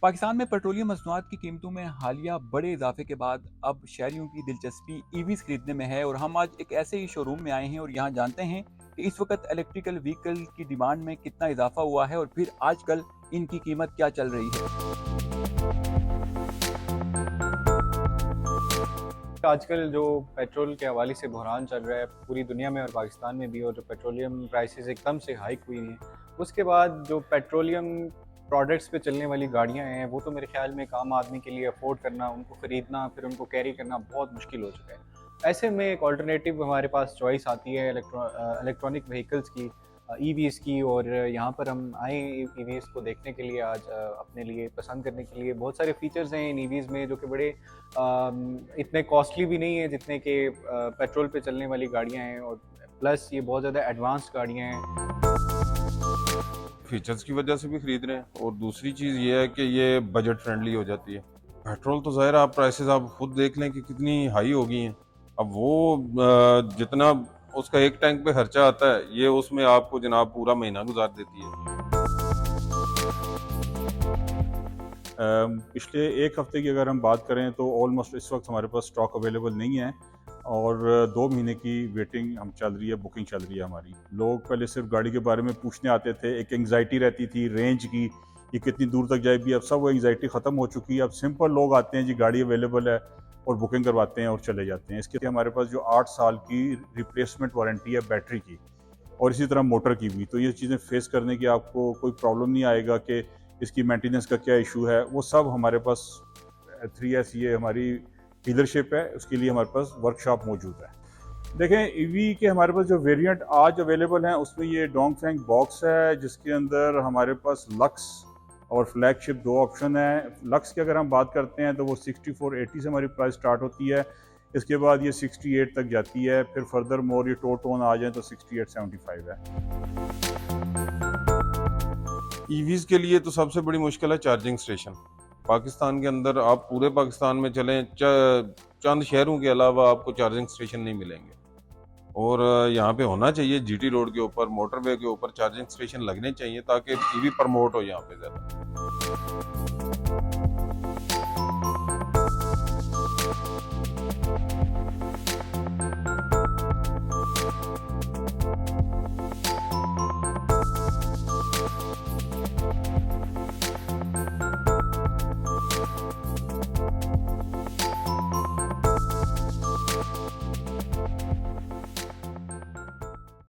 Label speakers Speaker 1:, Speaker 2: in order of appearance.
Speaker 1: पाकिस्तान में पेट्रोलियम मसनूआत की कीमतों में हालिया बड़े इजाफे के बाद अब शहरियों की दिलचस्पी ईवीज खरीदने में है और हम आज एक ऐसे ही शोरूम में आए हैं और यहाँ जानते हैं कि इस वक्त इलेक्ट्रिकल व्हीकल की डिमांड में कितना इजाफा हुआ है और फिर आजकल इनकी कीमत क्या चल रही है।
Speaker 2: आजकल जो पेट्रोल के हवाले से बहरान चल रहा है पूरी दुनिया में और पाकिस्तान में भी, और जो पेट्रोलियम प्राइसेस एकदम से हाइक हुई हैं, उसके बाद जो पेट्रोलियम प्रोडक्ट्स पे चलने वाली गाड़ियां हैं वो तो मेरे ख्याल में एक आम आदमी के लिए अफोर्ड करना, उनको ख़रीदना, फिर उनको कैरी करना बहुत मुश्किल हो चुका है। ऐसे में एक ऑल्टरनेटिव हमारे पास चॉइस आती है इलेक्ट्रॉनिक व्हीकल्स की, ईवीज़ की। और यहाँ पर हम आए ईवीज़ को देखने के लिए आज, अपने लिए पसंद करने के लिए। बहुत सारे फीचर्स हैं इन ईवीज़ में जो कि बड़े इतने कॉस्टली भी नहीं है जितने कि पेट्रोल पे चलने वाली गाड़ियाँ हैं, और प्लस ये बहुत ज़्यादा एडवांस्ड गाड़ियाँ हैं।
Speaker 3: फीचर्स की वजह से भी खरीद रहे हैं, और दूसरी चीज़ ये है कि ये बजट फ्रेंडली हो जाती है। पेट्रोल तो ज़ाहिर है, आप प्राइसेस आप खुद देख लें कि कितनी हाई हो गई हैं। अब वो जितना उसका एक टैंक पे खर्चा आता है, ये उसमें आपको जनाब पूरा महीना गुजार देती है।
Speaker 4: पिछले एक हफ्ते की अगर हम बात करें तो ऑलमोस्ट इस वक्त हमारे पास स्टॉक अवेलेबल नहीं है, और 2 महीने की वेटिंग हम चल रही है, बुकिंग चल रही है हमारी। लोग पहले सिर्फ गाड़ी के बारे में पूछने आते थे, एक एंग्जाइटी रहती थी रेंज की, ये कितनी दूर तक जाएगी। अब सब वो एंग्जाइटी ख़त्म हो चुकी है। अब सिंपल लोग आते हैं जी, गाड़ी अवेलेबल है और बुकिंग करवाते हैं और चले जाते हैं। इसके लिए हमारे पास जो 8 साल की रिप्लेसमेंट वारंटी है बैटरी की, और इसी तरह मोटर की भी। तो ये चीज़ें फेस करने की आपको कोई प्रॉब्लम नहीं आएगा कि इसकी मेंटेनेंस का क्या इशू है। वो सब हमारे पास 3S ये हमारी डीलरशिप है, उसके लिए हमारे पास वर्कशॉप मौजूद है। देखें, ईवी के हमारे पास जो वेरिएंट आज अवेलेबल हैं उसमें ये डोंगफेंग बॉक्स है, जिसके अंदर हमारे पास लक्स और फ्लैगशिप 2 ऑप्शन है। लक्स की अगर हम बात करते हैं तो वो 6480 से हमारी प्राइस स्टार्ट होती है। इसके बाद ये 68 तक जाती है, फिर फर्दर मोर ये टोन आ जाए तो 6875 है।
Speaker 3: ईवीज के लिए तो सबसे बड़ी मुश्किल है चार्जिंग स्टेशन। पाकिस्तान के अंदर आप पूरे पाकिस्तान में चलें, चंद शहरों के अलावा आपको चार्जिंग स्टेशन नहीं मिलेंगे। और यहाँ पे होना चाहिए, जीटी रोड के ऊपर, मोटरवे के ऊपर चार्जिंग स्टेशन लगने चाहिए ताकि ईवी प्रमोट हो यहाँ पे ज़्यादा।